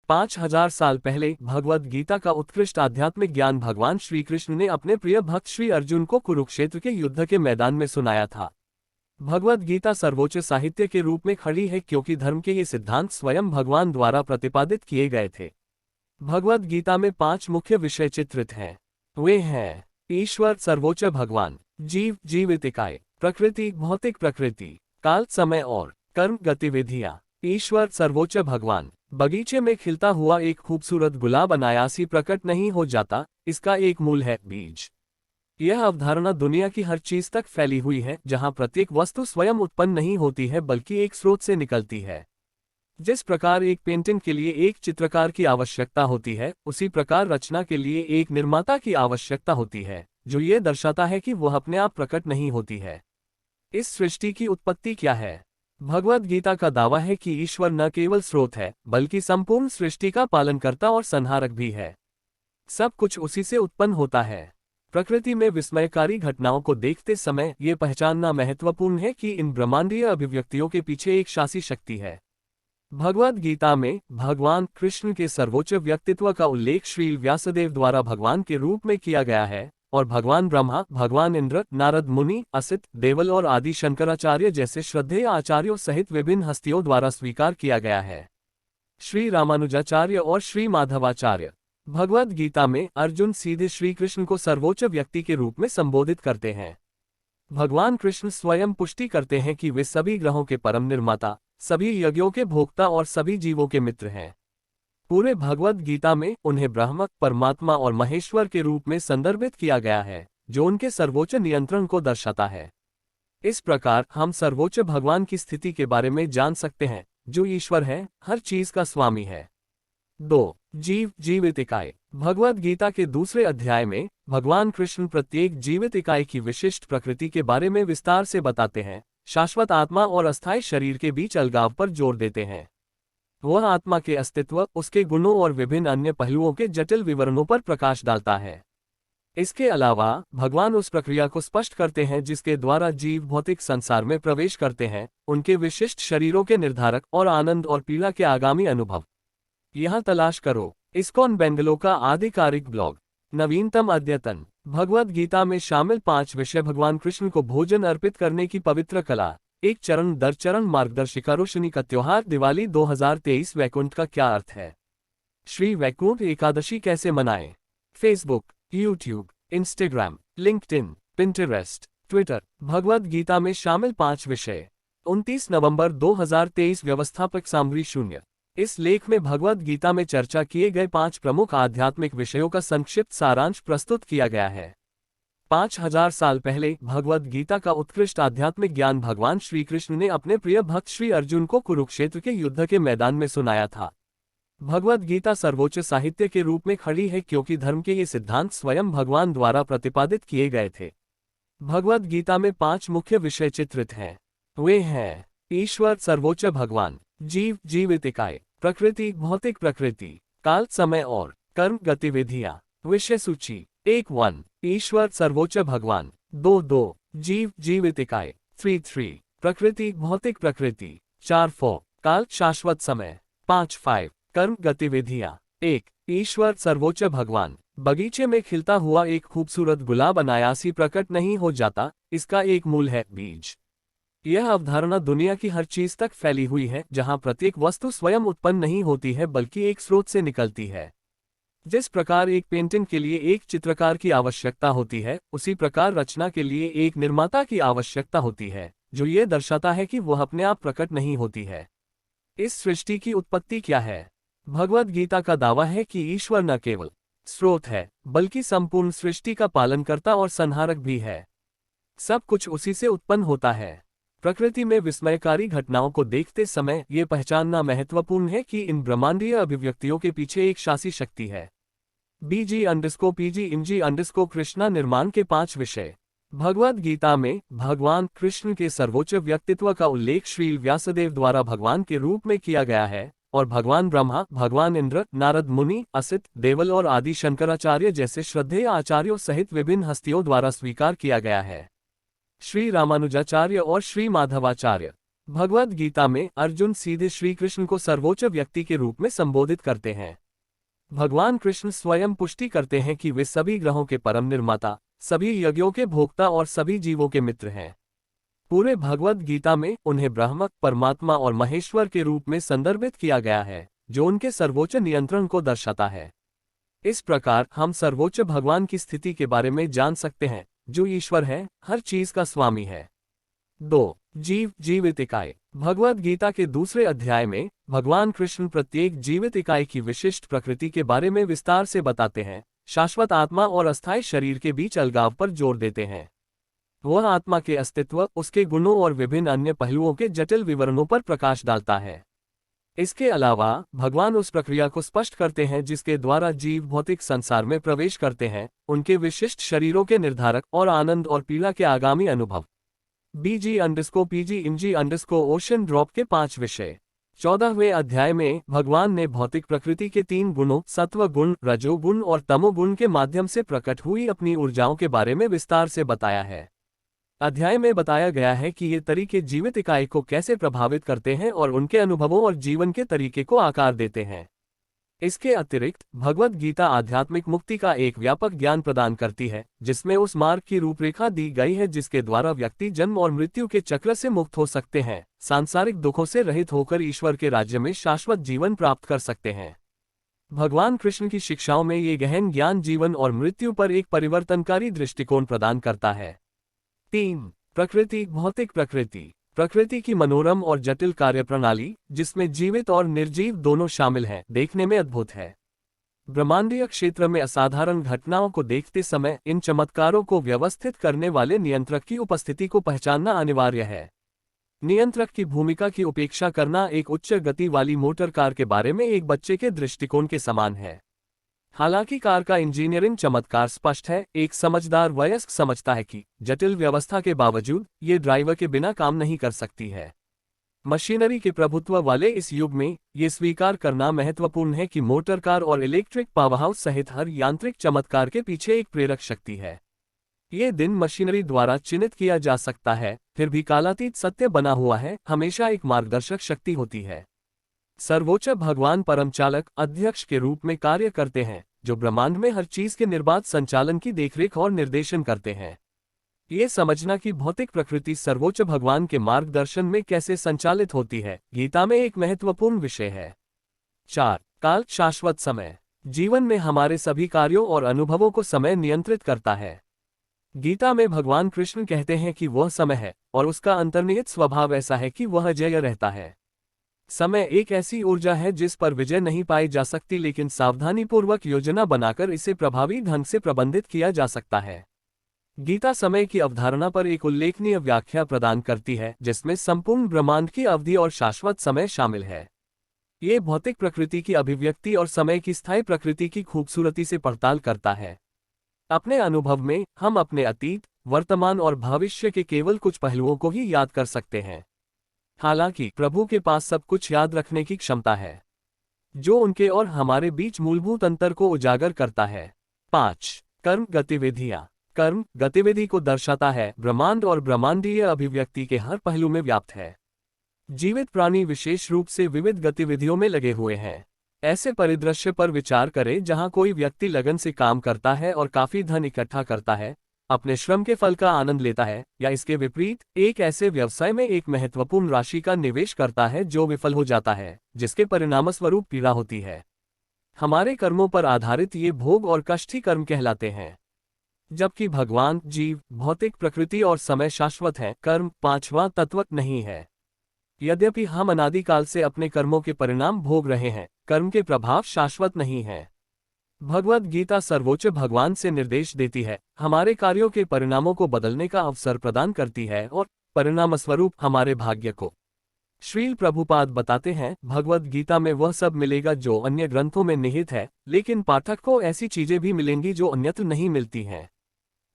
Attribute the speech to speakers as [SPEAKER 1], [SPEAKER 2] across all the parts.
[SPEAKER 1] 5000 साल पहले भगवद गीता का उत्कृष्ट आध्यात्मिक ज्ञान भगवान श्री कृष्ण ने अपने प्रिय भक्त श्री अर्जुन को कुरुक्षेत्र के युद्ध के मैदान में सुनाया था। भगवद गीता सर्वोच्च साहित्य के रूप में खड़ी है क्योंकि धर्म के ये सिद्धांत स्वयं भगवान द्वारा प्रतिपादित किए गए थे। भगवद गीता में 5 मुख्य विषय चित्रित हैं। वे हैं ईश्वर सर्वोच्च भगवान, जीव जीवित इकाई, प्रकृति भौतिक प्रकृति, काल समय और कर्म गतिविधियां। ईश्वर सर्वोच्च भगवान, बगीचे में खिलता हुआ एक खूबसूरत गुलाब अनायासी प्रकट नहीं हो जाता, इसका एक मूल है बीज। यह अवधारणा दुनिया की हर चीज तक फैली हुई है, जहां प्रत्येक वस्तु स्वयं उत्पन्न नहीं होती है बल्कि एक स्रोत से निकलती है। जिस प्रकार एक पेंटिंग के लिए एक चित्रकार की आवश्यकता होती है, उसी प्रकार रचना के लिए एक निर्माता की आवश्यकता होती है, जो ये दर्शाता है कि वह अपने आप प्रकट नहीं होती है। इस सृष्टि की उत्पत्ति क्या है? भगवद गीता का दावा है कि ईश्वर न केवल स्रोत है, बल्कि संपूर्ण सृष्टि का पालनकर्ता और संहारक भी है। सब कुछ उसी से उत्पन्न होता है। प्रकृति में विस्मयकारी घटनाओं को देखते समय ये पहचानना महत्वपूर्ण है कि इन ब्रह्मांडीय अभिव्यक्तियों के पीछे एक शासी शक्ति है। भगवद गीता में भगवान कृष्ण के सर्वोच्च व्यक्तित्व का उल्लेख श्री व्यासदेव द्वारा भगवान के रूप में किया गया है, और भगवान ब्रह्मा, भगवान इंद्र, नारद मुनि, असित, देवल और आदि शंकराचार्य जैसे श्रद्धेय आचार्यों सहित विभिन्न हस्तियों द्वारा स्वीकार किया गया है। श्री रामानुजाचार्य और श्री माधवाचार्य। भगवद गीता में अर्जुन सीधे श्री कृष्ण को सर्वोच्च व्यक्ति के रूप में संबोधित करते हैं। भगवान कृष्ण स्वयं पुष्टि करते हैं कि वे सभी ग्रहों के परम निर्माता, सभी यज्ञों के भोक्ता और सभी जीवों के मित्र हैं। पूरे भगवद गीता में उन्हें ब्रह्म, परमात्मा और महेश्वर के रूप में संदर्भित किया गया है, जो उनके सर्वोच्च नियंत्रण को दर्शाता है। इस प्रकार हम सर्वोच्च भगवान की स्थिति के बारे में जान सकते हैं, जो ईश्वर है, हर चीज का स्वामी है। 2. जीव जीवित इकाई। भगवद गीता के दूसरे अध्याय में भगवान कृष्ण प्रत्येक जीवित इकाई की विशिष्ट प्रकृति के बारे में विस्तार से बताते हैं, शाश्वत आत्मा और अस्थायी शरीर के बीच अलगाव पर जोर देते हैं। वह आत्मा के अस्तित्व, उसके गुणों और विभिन्न अन्य पहलुओं के जटिल विवरणों पर प्रकाश डालता है। इसके अलावा भगवान उस प्रक्रिया को स्पष्ट करते हैं जिसके द्वारा जीव भौतिक संसार में प्रवेश करते हैं, उनके विशिष्ट शरीरों के निर्धारक और आनंद और पीड़ा के आगामी अनुभव। यहाँ तलाश करो इस्कॉन बेंगलो का आधिकारिक ब्लॉग। नवीनतम अद्यतन। भगवद गीता में शामिल 5 विषय भगवान कृष्ण को भोजन अर्पित करने की पवित्र कला। एक चरण दर चरण मार्गदर्शिका। रोशनी का त्योहार दिवाली 2023। वैकुंठ का क्या अर्थ है? श्री वैकुंठ एकादशी कैसे मनाएं? Facebook, YouTube, Instagram, LinkedIn, Pinterest, Twitter. Bhagavad Gita में शामिल 5 विषय। 29 नवंबर 2023। व्यवस्थापक सामग्री 0। इस लेख में भगवद गीता में चर्चा किए गए 5 प्रमुख आध्यात्मिक विषयों का संक्षिप्त सारांश प्रस्तुत किया गया है। 5000 साल पहले भगवद गीता का उत्कृष्ट आध्यात्मिक ज्ञान भगवान श्री कृष्ण ने अपने प्रिय भक्त श्री अर्जुन को कुरुक्षेत्र के युद्ध के मैदान में सुनाया था। भगवद गीता सर्वोच्च साहित्य के रूप में खड़ी है क्योंकि धर्म के ये सिद्धांत स्वयं भगवान द्वारा प्रतिपादित किए गए थे। भगवद गीता में 5 मुख्य विषय चित्रित हैं। वे हैं ईश्वर सर्वोच्च भगवान, जीव जीवित इकाई, प्रकृति भौतिक प्रकृति, काल समय और कर्म गतिविधियां। विषय सूची। 1. ईश्वर सर्वोच्च भगवान। 2. जीव जीवित इकाई। 3. प्रकृति भौतिक प्रकृति। 4. काल शाश्वत समय। 5. कर्म गतिविधियां। 1. ईश्वर सर्वोच्च भगवान। बगीचे में खिलता हुआ एक खूबसूरत गुलाब अनायासी प्रकट नहीं हो जाता, इसका एक मूल है बीज। यह अवधारणा दुनिया की हर चीज तक फैली हुई है, जहां प्रत्येक वस्तु स्वयं उत्पन्न नहीं होती है बल्कि एक स्रोत से निकलती है। जिस प्रकार एक पेंटिंग के लिए एक चित्रकार की आवश्यकता होती है, उसी प्रकार रचना के लिए एक निर्माता की आवश्यकता होती है, जो ये दर्शाता है कि वह अपने आप प्रकट नहीं होती है। इस सृष्टि की उत्पत्ति क्या है? भगवद गीता का दावा है कि ईश्वर न केवल स्रोत है, बल्कि संपूर्ण सृष्टि का पालनकर्ता और संहारक भी है। सब कुछ उसी से उत्पन्न होता है। प्रकृति में विस्मयकारी घटनाओं को देखते समय ये पहचानना महत्वपूर्ण है कि इन ब्रह्मांडीय अभिव्यक्तियों के पीछे एक शासी शक्ति है। BG_PG_MG_ कृष्णा निर्माण के 5 विषय। भगवद गीता में भगवान कृष्ण के सर्वोच्च व्यक्तित्व का उल्लेख श्री व्यासदेव द्वारा भगवान के रूप में किया गया है, और भगवान ब्रह्मा, भगवान इंद्र, नारद मुनि, असित, देवल और आदि शंकराचार्य जैसे श्रद्धेय आचार्यों सहित विभिन्न हस्तियों द्वारा स्वीकार किया गया है। श्री रामानुजाचार्य और श्री माधवाचार्य। भगवद गीता में अर्जुन सीधे श्री कृष्ण को सर्वोच्च व्यक्ति के रूप में संबोधित करते हैं। भगवान कृष्ण स्वयं पुष्टि करते हैं कि वे सभी ग्रहों के परम निर्माता, सभी यज्ञों के भोक्ता और सभी जीवों के मित्र हैं। पूरे भगवद गीता में उन्हें ब्रह्म, परमात्मा और महेश्वर के रूप में संदर्भित किया गया है, जो उनके सर्वोच्च नियंत्रण को दर्शाता है। इस प्रकार हम सर्वोच्च भगवान की स्थिति के बारे में जान सकते हैं, जो ईश्वर है, हर चीज का स्वामी है। 2. जीव जीवित इकाई। भगवद गीता के दूसरे अध्याय में भगवान कृष्ण प्रत्येक जीवित इकाई की विशिष्ट प्रकृति के बारे में विस्तार से बताते हैं, शाश्वत आत्मा और अस्थायी शरीर के बीच अलगाव पर जोर देते हैं। वह आत्मा के अस्तित्व, उसके गुणों और विभिन्न अन्य पहलुओं के जटिल विवरणों पर प्रकाश डालता है। इसके अलावा भगवान उस प्रक्रिया को स्पष्ट करते हैं जिसके द्वारा जीव भौतिक संसार में प्रवेश करते हैं, उनके विशिष्ट शरीरों के निर्धारक और आनंद और पीड़ा के आगामी अनुभव। BG_PG_MG_ओशन ड्रॉप के 5 विषय। 14वें अध्याय में भगवान ने भौतिक प्रकृति के 3 गुणों सत्व गुण, रजोगुण और तमोगुण के माध्यम से प्रकट हुई अपनी ऊर्जाओं के बारे में विस्तार से बताया है। अध्याय में बताया गया है कि ये तरीके जीवित इकाई को कैसे प्रभावित करते हैं और उनके अनुभवों और जीवन के तरीके को आकार देते हैं। इसके अतिरिक्त भगवद गीता आध्यात्मिक मुक्ति का एक व्यापक ज्ञान प्रदान करती है, जिसमें उस मार्ग की रूपरेखा दी गई है जिसके द्वारा व्यक्ति जन्म और मृत्यु के चक्र से मुक्त हो सकते हैं, सांसारिक दुखों से रहित होकर ईश्वर के राज्य में शाश्वत जीवन प्राप्त कर सकते हैं। भगवान कृष्ण की शिक्षाओं में ये गहन ज्ञान जीवन और मृत्यु पर एक परिवर्तनकारी दृष्टिकोण प्रदान करता है। 3. प्रकृति भौतिक प्रकृति। प्रकृति की मनोरम और जटिल कार्यप्रणाली, जिसमें जीवित और निर्जीव दोनों शामिल हैं, देखने में अद्भुत है। ब्रह्मांडीय क्षेत्र में असाधारण घटनाओं को देखते समय इन चमत्कारों को व्यवस्थित करने वाले नियंत्रक की उपस्थिति को पहचानना अनिवार्य है। नियंत्रक की भूमिका की उपेक्षा करना एक उच्च गति वाली मोटर कार के बारे में एक बच्चे के दृष्टिकोण के समान है। हालांकि कार का इंजीनियरिंग चमत्कार स्पष्ट है, एक समझदार वयस्क समझता है कि जटिल व्यवस्था के बावजूद ये ड्राइवर के बिना काम नहीं कर सकती है। मशीनरी के प्रभुत्व वाले इस युग में ये स्वीकार करना महत्वपूर्ण है कि मोटर कार और इलेक्ट्रिक पावरहाउस सहित हर यांत्रिक चमत्कार के पीछे एक प्रेरक शक्ति है। ये दिन मशीनरी द्वारा चिन्हित किया जा सकता है, फिर भी कालातीत सत्य बना हुआ है, हमेशा एक मार्गदर्शक शक्ति होती है। सर्वोच्च भगवान परमचालक अध्यक्ष के रूप में कार्य करते हैं, जो ब्रह्मांड में हर चीज के निर्बाध संचालन की देखरेख और निर्देशन करते हैं। ये समझना कि भौतिक प्रकृति सर्वोच्च भगवान के मार्गदर्शन में कैसे संचालित होती है, गीता में एक महत्वपूर्ण विषय है। 4. काल शाश्वत समय। जीवन में हमारे सभी कार्यों और अनुभवों को समय नियंत्रित करता है। गीता में भगवान कृष्ण कहते हैं कि वह समय है और उसका अंतर्निहित स्वभाव ऐसा है कि वह अजेय रहता है। समय एक ऐसी ऊर्जा है जिस पर विजय नहीं पाई जा सकती, लेकिन सावधानीपूर्वक योजना बनाकर इसे प्रभावी ढंग से प्रबंधित किया जा सकता है। गीता समय की अवधारणा पर एक उल्लेखनीय व्याख्या प्रदान करती है, जिसमें संपूर्ण ब्रह्मांड की अवधि और शाश्वत समय शामिल है। ये भौतिक प्रकृति की अभिव्यक्ति और समय की स्थायी प्रकृति की खूबसूरती से पड़ताल करता है। अपने अनुभव में हम अपने अतीत, वर्तमान और भविष्य के केवल कुछ पहलुओं को ही याद कर सकते हैं। हालांकि प्रभु के पास सब कुछ याद रखने की क्षमता है, जो उनके और हमारे बीच मूलभूत अंतर को उजागर करता है। 5. कर्म गतिविधियां। कर्म गतिविधि को दर्शाता है, ब्रह्मांड और ब्रह्मांडीय अभिव्यक्ति के हर पहलू में व्याप्त है। जीवित प्राणी विशेष रूप से विविध गतिविधियों में लगे हुए हैं। ऐसे परिदृश्य पर विचार करें जहां कोई व्यक्ति लगन से काम करता है और काफी धन इकट्ठा करता है, अपने श्रम के फल का आनंद लेता है, या इसके विपरीत एक ऐसे व्यवसाय में एक महत्वपूर्ण राशि का निवेश करता है जो विफल हो जाता है, जिसके परिणामस्वरूप पीड़ा होती है। हमारे कर्मों पर आधारित ये भोग और कष्ट ही कर्म कहलाते हैं। जबकि भगवान, जीव, भौतिक प्रकृति और समय शाश्वत है, कर्म 5वां तत्व नहीं है। यद्यपि हम अनादिकाल से अपने कर्मों के परिणाम भोग रहे हैं, कर्म के प्रभाव शाश्वत नहीं है। भगवद गीता सर्वोच्च भगवान से निर्देश देती है, हमारे कार्यों के परिणामों को बदलने का अवसर प्रदान करती है और परिणामस्वरूप हमारे भाग्य को। श्रील प्रभुपाद बताते हैं, भगवद गीता में वह सब मिलेगा जो अन्य ग्रंथों में निहित है, लेकिन पाठक को ऐसी चीजें भी मिलेंगी जो अन्यत्र नहीं मिलती हैं।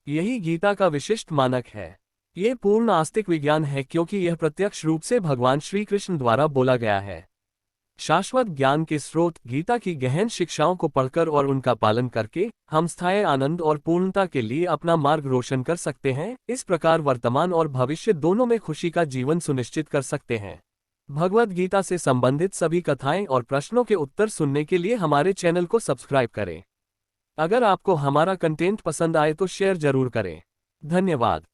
[SPEAKER 1] यही गीता का विशिष्ट मानक है। ये पूर्ण आस्तिक विज्ञान है, क्योंकि यह प्रत्यक्ष रूप से भगवान श्री कृष्ण द्वारा बोला गया है। शाश्वत ज्ञान के स्रोत गीता की गहन शिक्षाओं को पढ़कर और उनका पालन करके हम स्थायी आनंद और पूर्णता के लिए अपना मार्ग रोशन कर सकते हैं। इस प्रकार वर्तमान और भविष्य दोनों में खुशी का जीवन सुनिश्चित कर सकते हैं। भगवद गीता से संबंधित सभी कथाएं और प्रश्नों के उत्तर सुनने के लिए हमारे चैनल को सब्सक्राइब करें। अगर आपको हमारा कंटेंट पसंद आए तो शेयर जरूर करें। धन्यवाद।